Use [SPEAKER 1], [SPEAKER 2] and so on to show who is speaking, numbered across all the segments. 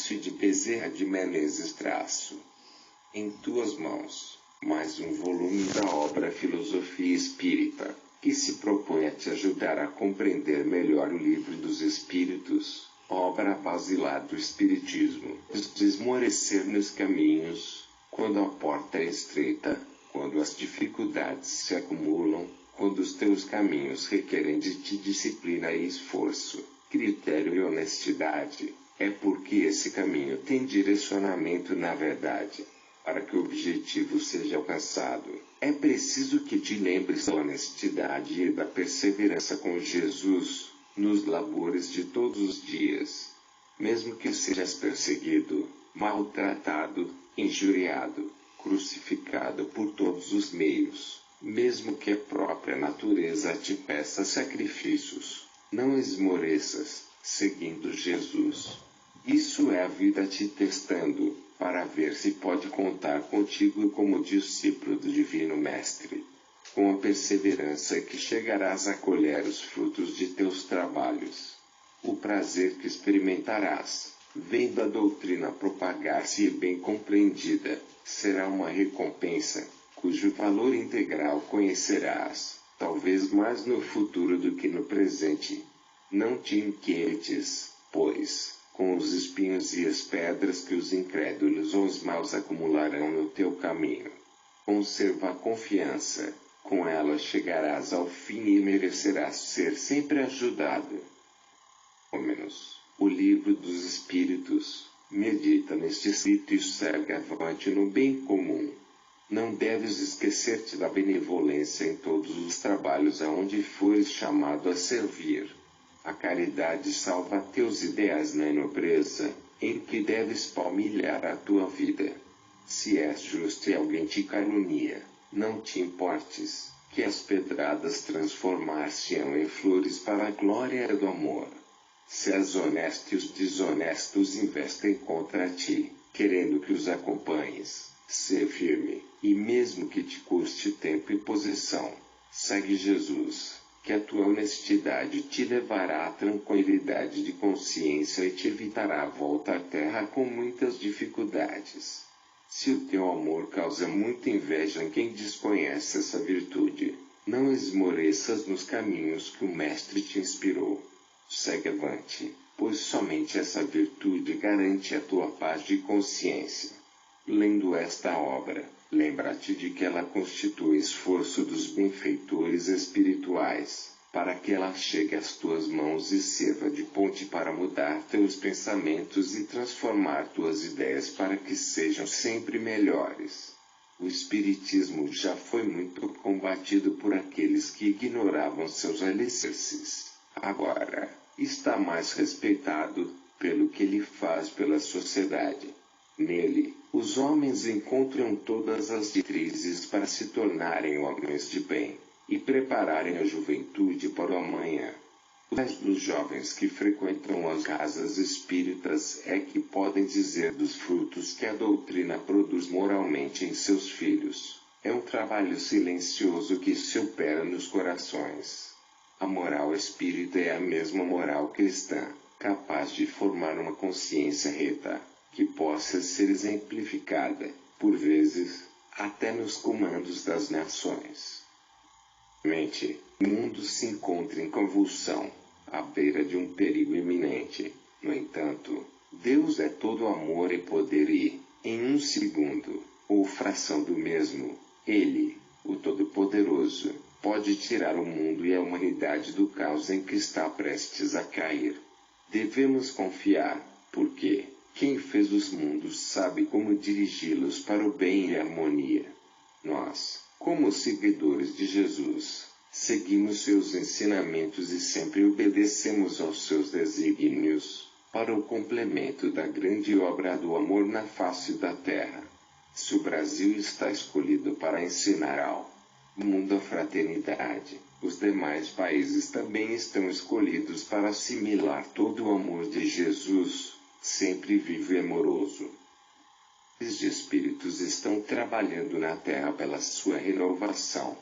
[SPEAKER 1] Inácio de Bezerra de Menezes Em tuas mãos, mais um volume da obra Filosofia Espírita, que se propõe a te ajudar a compreender melhor o Livro dos Espíritos, obra basilar do Espiritismo. Desmorecer nos caminhos, quando a porta é estreita, quando as dificuldades se acumulam, quando os teus caminhos requerem de ti disciplina e esforço, critério e honestidade, é porque esse caminho tem direcionamento na verdade. Para que o objetivo seja alcançado, é preciso que te lembres da honestidade e da perseverança com Jesus, nos labores de todos os dias. Mesmo que sejas perseguido, maltratado, injuriado, crucificado por todos os meios, mesmo que a própria natureza te peça sacrifícios, não esmoreças, seguindo Jesus. Isso é a vida te testando, para ver se pode contar contigo como discípulo do Divino Mestre. Com a perseverança que chegarás a colher os frutos de teus trabalhos. O prazer que experimentarás, vendo a doutrina propagar-se bem compreendida, será uma recompensa, cujo valor integral conhecerás, talvez mais no futuro do que no presente. Não te inquietes, pois, com os espinhos e as pedras que os incrédulos ou os maus acumularão no teu caminho. Conserva a confiança, com ela chegarás ao fim e merecerás ser sempre ajudado. O Livro dos Espíritos, medita neste escrito e segue avante no bem comum. Não deves esquecer-te da benevolência em todos os trabalhos aonde fores chamado a servir. A caridade salva teus ideais na nobreza, em que deves palmilhar a tua vida. Se és justo e alguém te calunia, não te importes, que as pedradas transformar-se-ão em flores para a glória do amor. Se és honesto e os desonestos investem contra ti, querendo que os acompanhes, sê firme, e mesmo que te custe tempo e posição, segue Jesus, que a tua honestidade te levará à tranquilidade de consciência e te evitará a volta à terra com muitas dificuldades. Se o teu amor causa muita inveja em quem desconhece essa virtude, não esmoreças nos caminhos que o Mestre te inspirou. Segue avante, pois somente essa virtude garante a tua paz de consciência. Lendo esta obra, lembra-te de que ela constitui esforço dos benfeitores espirituais, para que ela chegue às tuas mãos e sirva de ponte para mudar teus pensamentos e transformar tuas ideias para que sejam sempre melhores. O Espiritismo já foi muito combatido por aqueles que ignoravam seus alicerces. Agora, está mais respeitado, pelo que ele faz pela sociedade. Nele, os homens encontram todas as diretrizes para se tornarem homens de bem, e prepararem a juventude para o amanhã. Os jovens que frequentam as casas espíritas é que podem dizer dos frutos que a doutrina produz moralmente em seus filhos. É um trabalho silencioso que se opera nos corações. A moral espírita é a mesma moral cristã, capaz de formar uma consciência reta, que possa ser exemplificada, por vezes, até nos comandos das nações. O mundo se encontra em convulsão, à beira de um perigo iminente. No entanto, Deus é todo amor e poder e, em um segundo, ou fração do mesmo, Ele, o Todo-Poderoso, pode tirar o mundo e a humanidade do caos em que está prestes a cair. Devemos confiar, porque quem fez os mundos sabe como dirigi-los para o bem e a harmonia. Nós, como seguidores de Jesus, seguimos seus ensinamentos e sempre obedecemos aos seus desígnios, para o complemento da grande obra do amor na face da terra. Se o Brasil está escolhido para ensinar ao mundo a fraternidade, os demais países também estão escolhidos para assimilar todo o amor de Jesus, sempre vivo e amoroso. Os espíritos estão trabalhando na terra pela sua renovação.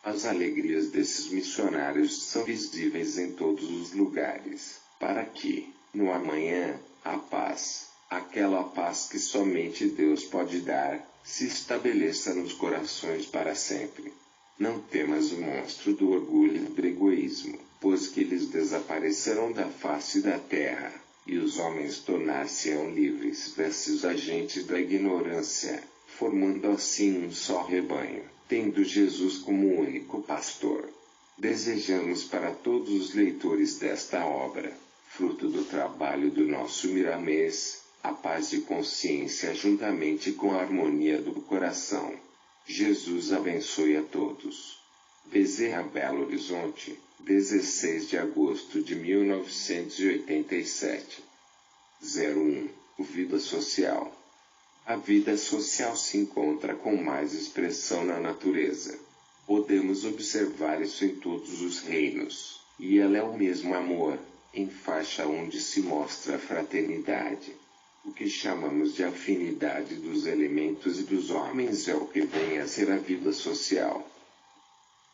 [SPEAKER 1] As alegrias desses missionários são visíveis em todos os lugares, para que, no amanhã, a paz, Aquela paz que somente Deus pode dar, se estabeleça nos corações para sempre. Não temas o monstro do orgulho e do egoísmo, pois que eles desaparecerão da face da terra, e os homens tornar-se-ão livres desses agentes da ignorância, formando assim um só rebanho, tendo Jesus como único pastor. Desejamos para todos os leitores desta obra, fruto do trabalho do nosso Miramês, a paz de consciência juntamente com a harmonia do coração. Jesus abençoe a todos. Bezerra, Belo Horizonte, 16 de agosto de 1987. 01. Vida social. A vida social se encontra com mais expressão na natureza. Podemos observar isso em todos os reinos, e ela é o mesmo amor, em faixa onde se mostra a fraternidade. O que chamamos de afinidade dos elementos e dos homens é o que vem a ser a vida social.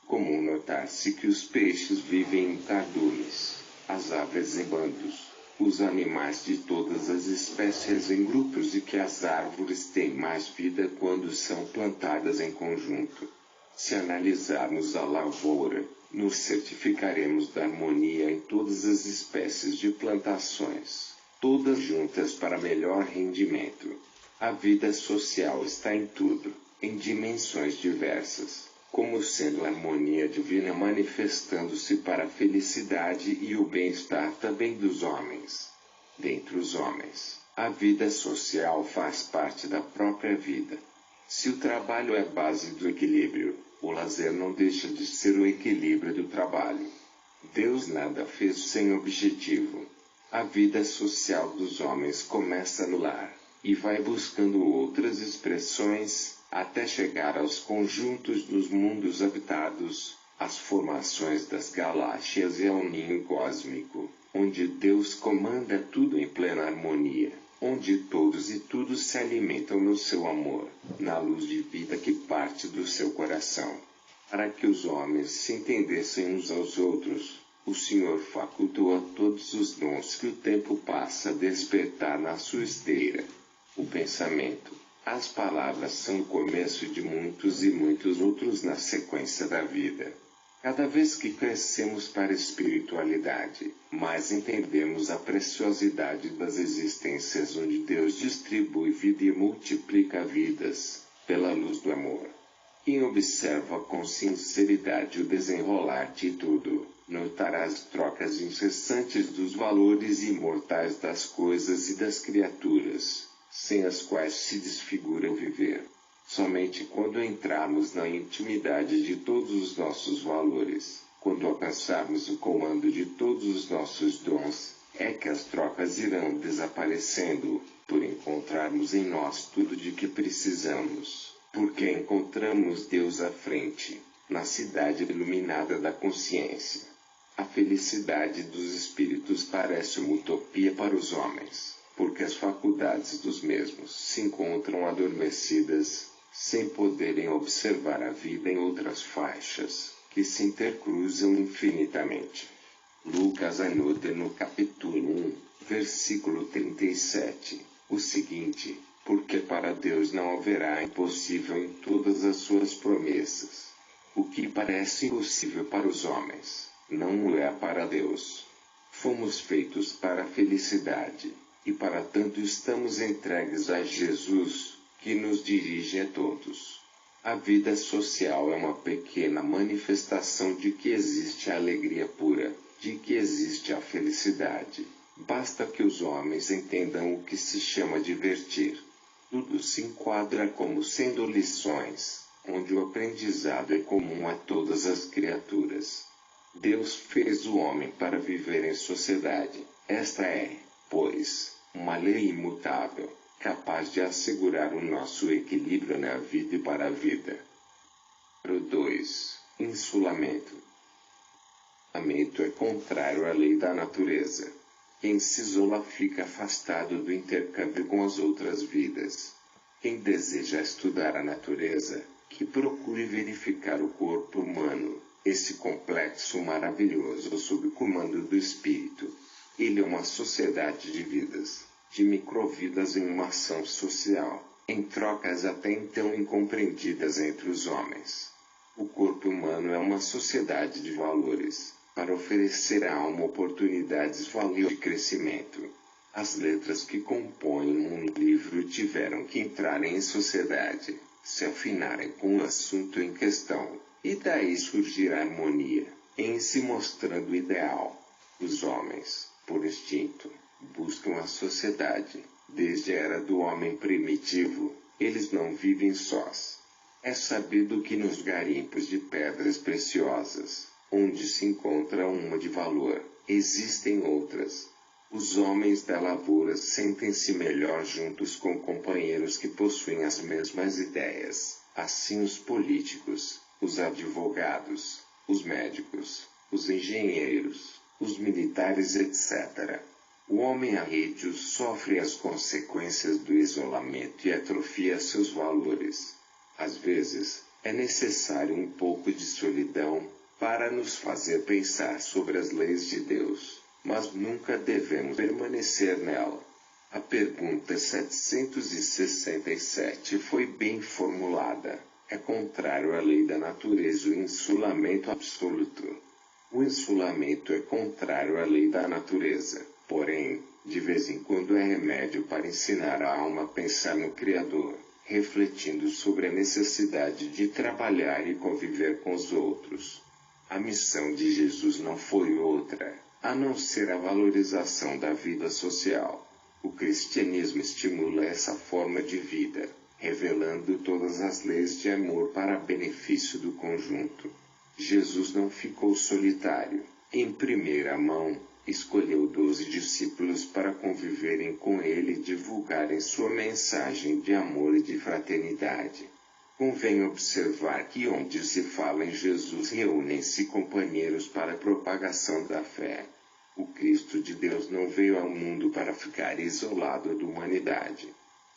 [SPEAKER 1] Comum notar-se que os peixes vivem em cardumes, as aves em bandos, os animais de todas as espécies em grupos e que as árvores têm mais vida quando são plantadas em conjunto. Se analisarmos a lavoura, nos certificaremos da harmonia em todas as espécies de plantações, todas juntas para melhor rendimento. A vida social está em tudo, em dimensões diversas, como sendo a harmonia divina manifestando-se para a felicidade e o bem-estar também dos homens. Dentre os homens, a vida social faz parte da própria vida. Se o trabalho é base do equilíbrio, o lazer não deixa de ser o equilíbrio do trabalho. Deus nada fez sem objetivo. A vida social dos homens começa no lar, e vai buscando outras expressões, até chegar aos conjuntos dos mundos habitados, às formações das galáxias e ao ninho cósmico, onde Deus comanda tudo em plena harmonia, onde todos e tudo se alimentam no seu amor, na luz de vida que parte do seu coração. Para que os homens se entendessem uns aos outros, o Senhor facultou a todos os dons que o tempo passa a despertar na sua esteira. O pensamento, as palavras são o começo de muitos e muitos outros na sequência da vida. Cada vez que crescemos para a espiritualidade, mais entendemos a preciosidade das existências onde Deus distribui vida e multiplica vidas, pela luz do amor. Quem observa com sinceridade o desenrolar de tudo, notará as trocas incessantes dos valores imortais das coisas e das criaturas, sem as quais se desfigura o viver. Somente quando entrarmos na intimidade de todos os nossos valores, quando alcançarmos o comando de todos os nossos dons, é que as trocas irão desaparecendo, por encontrarmos em nós tudo de que precisamos, porque encontramos Deus à frente, na cidade iluminada da consciência. A felicidade dos espíritos parece uma utopia para os homens, porque as faculdades dos mesmos se encontram adormecidas, sem poderem observar a vida em outras faixas, que se intercruzam infinitamente. Lucas anota no capítulo 1, versículo 37, o seguinte: porque para Deus não haverá impossível em todas as suas promessas. O que parece impossível para os homens, não o é para Deus. Fomos feitos para a felicidade, e para tanto estamos entregues a Jesus, que nos dirige a todos. A vida social é uma pequena manifestação de que existe a alegria pura, de que existe a felicidade. Basta que os homens entendam o que se chama divertir. Tudo se enquadra como sendo lições, onde o aprendizado é comum a todas as criaturas. Deus fez o homem para viver em sociedade. Esta é, pois, uma lei imutável, capaz de assegurar o nosso equilíbrio na vida e para a vida. 2. Insulamento. Isolamento é contrário à lei da natureza. Quem se isola fica afastado do intercâmbio com as outras vidas. Quem deseja estudar a natureza, que procure verificar o corpo humano, esse complexo maravilhoso sob o comando do Espírito. Ele é uma sociedade de vidas. de microvidas em uma ação social, em trocas até então incompreendidas entre os homens. O corpo humano é uma sociedade de valores, para oferecer à alma oportunidades valiosas de crescimento. As letras que compõem um livro tiveram que entrar em sociedade, se afinarem com o assunto em questão, e daí surgir a harmonia, em se mostrando ideal. Os homens, por instinto, buscam a sociedade. Desde a era do homem primitivo, eles não vivem sós. É sabido que nos garimpos de pedras preciosas, onde se encontra uma de valor, existem outras. Os homens da lavoura sentem-se melhor juntos com companheiros que possuem as mesmas ideias. Assim os políticos, os advogados, os médicos, os engenheiros, os militares, etc. O homem arredio sofre as consequências do isolamento e atrofia seus valores. Às vezes, é necessário um pouco de solidão para nos fazer pensar sobre as leis de Deus, mas nunca devemos permanecer nela. A pergunta 767 foi bem formulada. É contrário à lei da natureza o insulamento absoluto. O insulamento é contrário à lei da natureza, porém, de vez em quando é remédio para ensinar a alma a pensar no Criador, refletindo sobre a necessidade de trabalhar e conviver com os outros. A missão de Jesus não foi outra, a não ser a valorização da vida social. O cristianismo estimula essa forma de vida, revelando todas as leis de amor para benefício do conjunto. Jesus não ficou solitário. Em primeira mão, escolheu 12 discípulos para conviverem com ele e divulgarem sua mensagem de amor e de fraternidade. Convém observar que onde se fala em Jesus reúnem-se companheiros para a propagação da fé. O Cristo de Deus não veio ao mundo para ficar isolado da humanidade.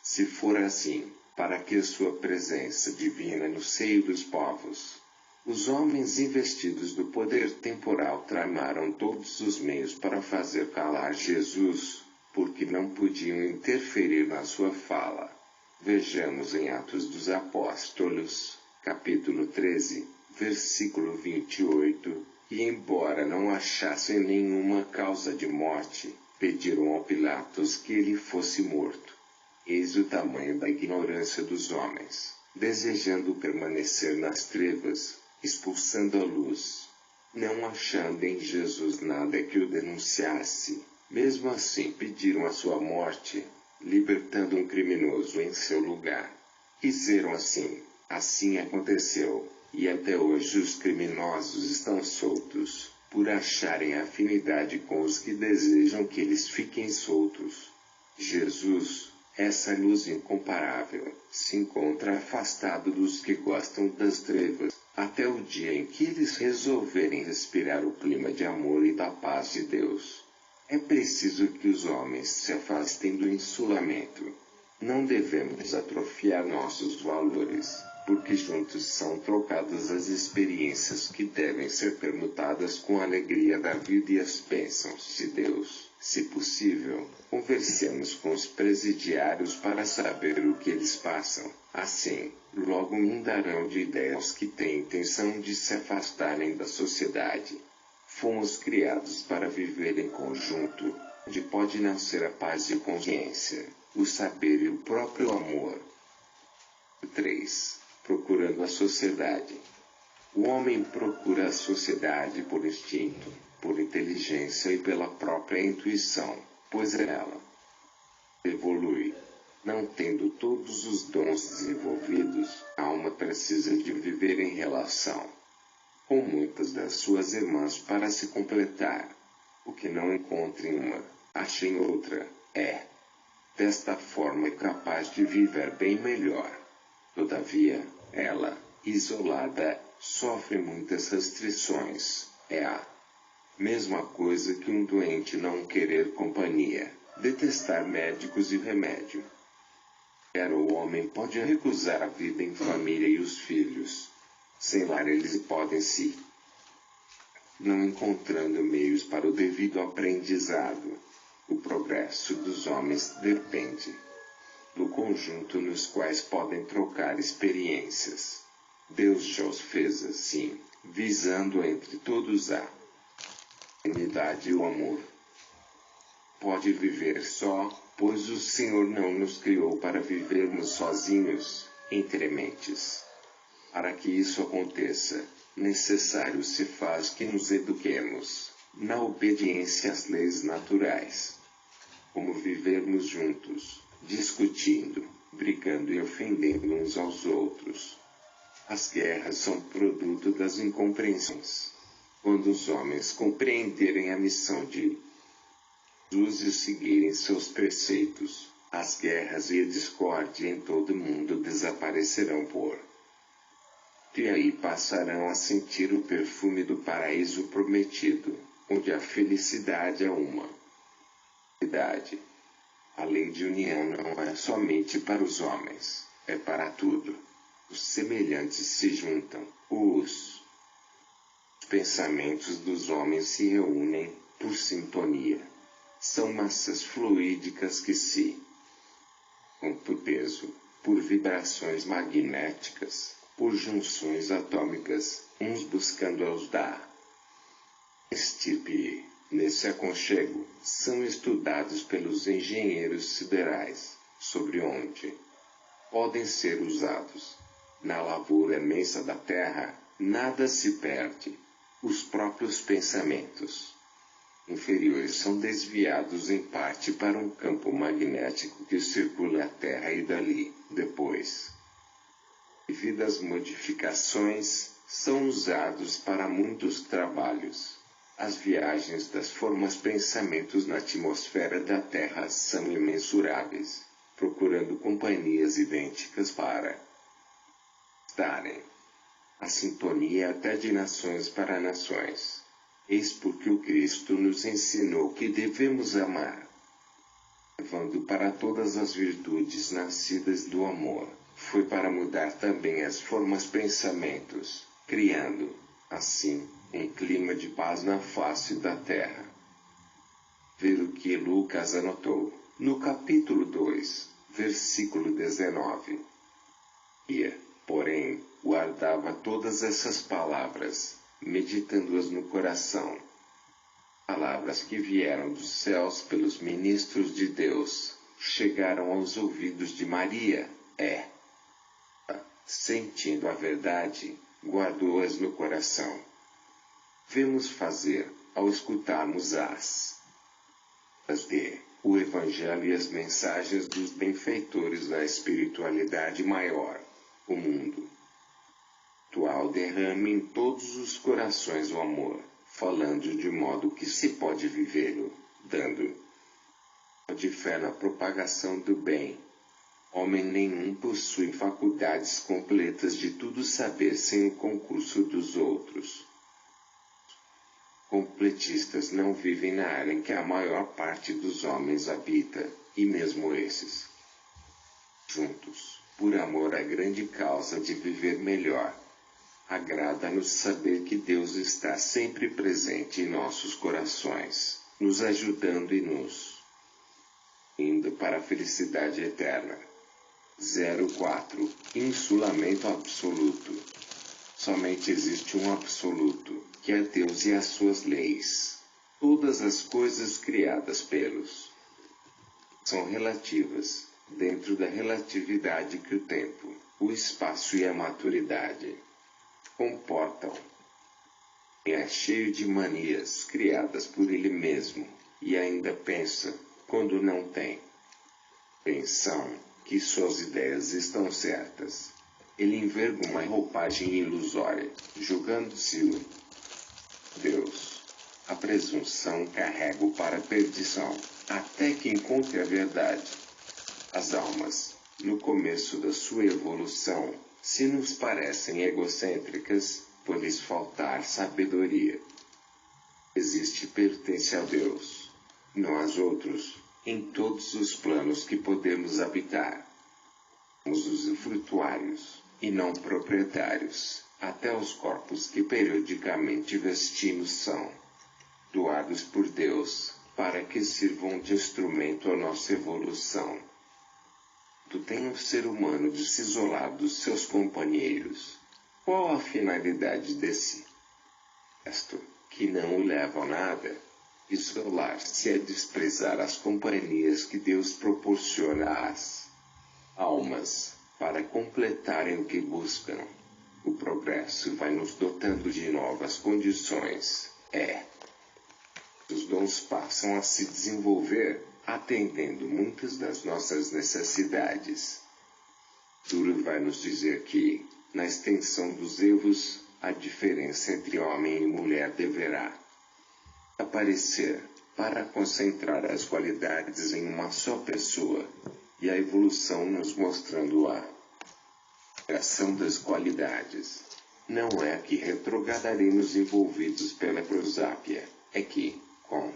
[SPEAKER 1] Se for assim, para que sua presença divina no seio dos povos? Os homens investidos do poder temporal tramaram todos os meios para fazer calar Jesus, porque não podiam interferir na sua fala. Vejamos em Atos dos Apóstolos, capítulo 13, versículo 28, e embora não achassem nenhuma causa de morte, pediram ao Pilatos que ele fosse morto. Eis o tamanho da ignorância dos homens, desejando permanecer nas trevas, expulsando a luz, não achando em Jesus nada que o denunciasse. Mesmo assim pediram a sua morte, libertando um criminoso em seu lugar. Fizeram assim aconteceu, e até hoje os criminosos estão soltos, por acharem afinidade com os que desejam que eles fiquem soltos. Jesus, essa luz incomparável, se encontra afastado dos que gostam das trevas, até o dia em que eles resolverem respirar o clima de amor e da paz de Deus. É preciso que os homens se afastem do insulamento. Não devemos atrofiar nossos valores, porque juntos são trocadas as experiências que devem ser permutadas com a alegria da vida e as bênçãos de Deus. Se possível, conversemos com os presidiários para saber o que eles passam. Assim, logo mudarão de ideia os que têm intenção de se afastarem da sociedade. Fomos criados para viver em conjunto, onde pode nascer a paz de consciência, o saber e o próprio amor. 3. Procurando a sociedade. O homem procura a sociedade por instinto, por inteligência e pela própria intuição, pois ela evolui. Não tendo todos os dons desenvolvidos, a alma precisa de viver em relação com muitas das suas irmãs para se completar. O que não encontra em uma, acha em outra. Desta forma é capaz de viver bem melhor. Todavia, ela, isolada, sofre muitas restrições. É a mesma coisa que um doente não querer companhia, detestar médicos e remédio. O homem pode recusar a vida em família e os filhos. Sem lar eles podem não encontrando meios para o devido aprendizado. O progresso dos homens depende do conjunto nos quais podem trocar experiências. Deus já os fez assim, visando entre todos a unidade e o amor. Pode viver só, pois o Senhor não nos criou para vivermos sozinhos, entre mentes. Para que isso aconteça, necessário se faz que nos eduquemos, na obediência às leis naturais. Como vivermos juntos, discutindo, brigando e ofendendo uns aos outros. As guerras são produto das incompreensões. Quando os homens compreenderem a missão de Jesus e seguirem seus preceitos, as guerras e a discórdia em todo o mundo desaparecerão e aí passarão a sentir o perfume do paraíso prometido, onde a felicidade é uma verdade. A lei de união não é somente para os homens, é para tudo. Os semelhantes se juntam, os pensamentos dos homens se reúnem, por sintonia. São massas fluídicas que se por peso, por vibrações magnéticas, por junções atômicas, uns buscando aos da estirpe. Nesse aconchego, são estudados pelos engenheiros siderais, sobre onde podem ser usados. Na lavoura imensa da terra, nada se perde. Os próprios pensamentos inferiores são desviados em parte para um campo magnético que circula a terra e dali, depois, devido às modificações, são usados para muitos trabalhos. As viagens das formas pensamentos na atmosfera da Terra são imensuráveis, procurando companhias idênticas para estarem a sintonia até de nações para nações. Eis porque o Cristo nos ensinou que devemos amar, levando para todas as virtudes nascidas do amor. Foi para mudar também as formas pensamentos, criando, assim, um clima de paz na face da terra. Ver o que Lucas anotou, no capítulo 2, versículo 19. E, porém, guardava todas essas palavras, meditando-as no coração. Palavras que vieram dos céus pelos ministros de Deus, chegaram aos ouvidos de Maria, sentindo a verdade, guardou-as no coração. Devemos fazer, ao escutarmos o Evangelho e as mensagens dos benfeitores da espiritualidade maior, o mundo atual derrame em todos os corações o amor, falando de modo que se pode vivê-lo, dando de fé na propagação do bem. Homem nenhum possui faculdades completas de tudo saber sem o concurso dos outros. Completistas não vivem na área em que a maior parte dos homens habita, e mesmo esses, juntos, por amor à grande causa de viver melhor. Agrada-nos saber que Deus está sempre presente em nossos corações, nos ajudando e nos indo para a felicidade eterna. 04. Insulamento absoluto. Somente existe um absoluto, que é Deus e as suas leis. Todas as coisas criadas pelos são relativas, dentro da relatividade que o tempo, o espaço e a maturidade comportam. É cheio de manias criadas por ele mesmo, e ainda pensa, quando não tem pensão, que suas ideias estão certas. Ele enverga uma roupagem ilusória, julgando-se Deus. A presunção carrega-o para a perdição, até que encontre a verdade. As almas, no começo da sua evolução, se nos parecem egocêntricas, por lhes faltar sabedoria. Existe pertence a Deus, não aos outros, em todos os planos que podemos habitar. Somos usufrutuários, e não proprietários, até os corpos que periodicamente vestimos são doados por Deus, para que sirvam de instrumento à nossa evolução. Tu tem o ser humano de se isolar dos seus companheiros. Qual a finalidade desse gesto, que não o leva a nada? Isolar-se é desprezar as companhias que Deus proporciona às almas, para completarem o que buscam. O progresso vai nos dotando de novas condições. Os dons passam a se desenvolver, atendendo muitas das nossas necessidades. Duro vai nos dizer que, na extensão dos erros, a diferença entre homem e mulher deverá aparecer, para concentrar as qualidades em uma só pessoa, e a evolução nos mostrando a ação das qualidades. Não é que retrogradaremos envolvidos pela prosápia, é que, com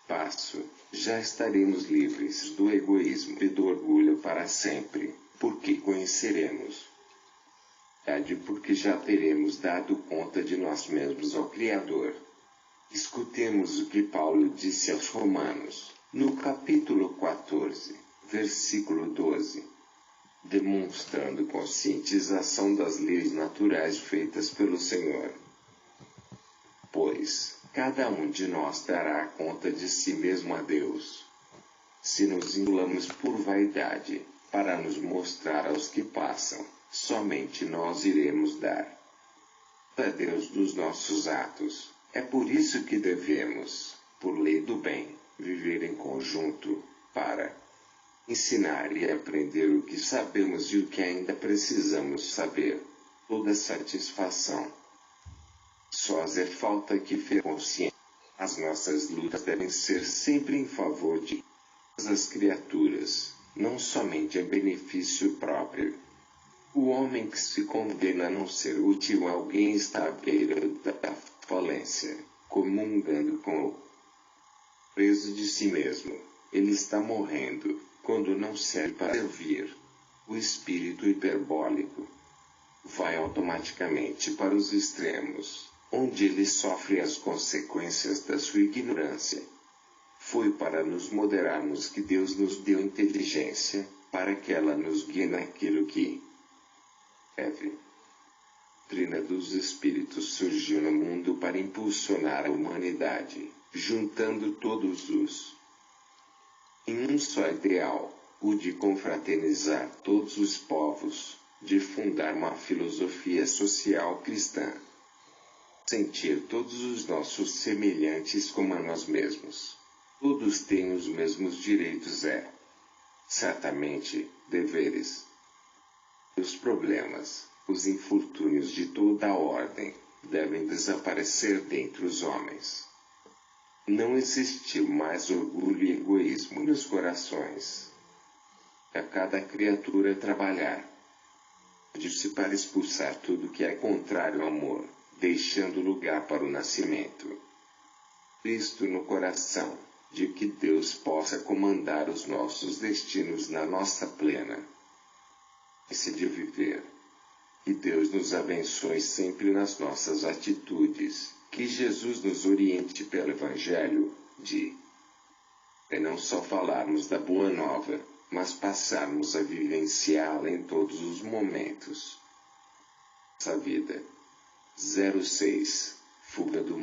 [SPEAKER 1] passo, já estaremos livres do egoísmo e do orgulho para sempre, porque conheceremos porque já teremos dado conta de nós mesmos ao Criador. Escutemos o que Paulo disse aos Romanos, no capítulo 14, versículo 12, demonstrando conscientização das leis naturais feitas pelo Senhor. Pois, cada um de nós dará conta de si mesmo a Deus. Se nos enrolamos por vaidade, para nos mostrar aos que passam, somente nós iremos dar a Deus dos nossos atos. É por isso que devemos, por lei do bem, viver em conjunto, para ensinar e aprender o que sabemos e o que ainda precisamos saber. Toda satisfação sós é falta que fez consciência. As nossas lutas devem ser sempre em favor de todas as criaturas, não somente em benefício próprio. O homem que se condena a não ser útil a alguém está à beira da falência, comungando com o preso de si mesmo. Ele está morrendo, quando não serve para servir. O espírito hiperbólico vai automaticamente para os extremos, onde ele sofre as consequências da sua ignorância. Foi para nos moderarmos que Deus nos deu inteligência, para que ela nos guie naquilo que deve. A doutrina dos espíritos surgiu no mundo para impulsionar a humanidade, juntando todos os em um só ideal, o de confraternizar todos os povos, de fundar uma filosofia social cristã, sentir todos os nossos semelhantes como a nós mesmos. Todos têm os mesmos direitos certamente, deveres. Os problemas, os infortúnios de toda a ordem, devem desaparecer dentre os homens. Não existiu mais orgulho e egoísmo nos corações. A cada criatura trabalhar de-se para expulsar tudo que é contrário ao amor, deixando lugar para o nascimento Cristo no coração, de que Deus possa comandar os nossos destinos na nossa plena de viver. Que Deus nos abençoe sempre nas nossas atitudes, que Jesus nos oriente pelo Evangelho, de não só falarmos da Boa Nova, mas passarmos a vivenciá-la em todos os momentos. Nossa vida. 06. Fuga do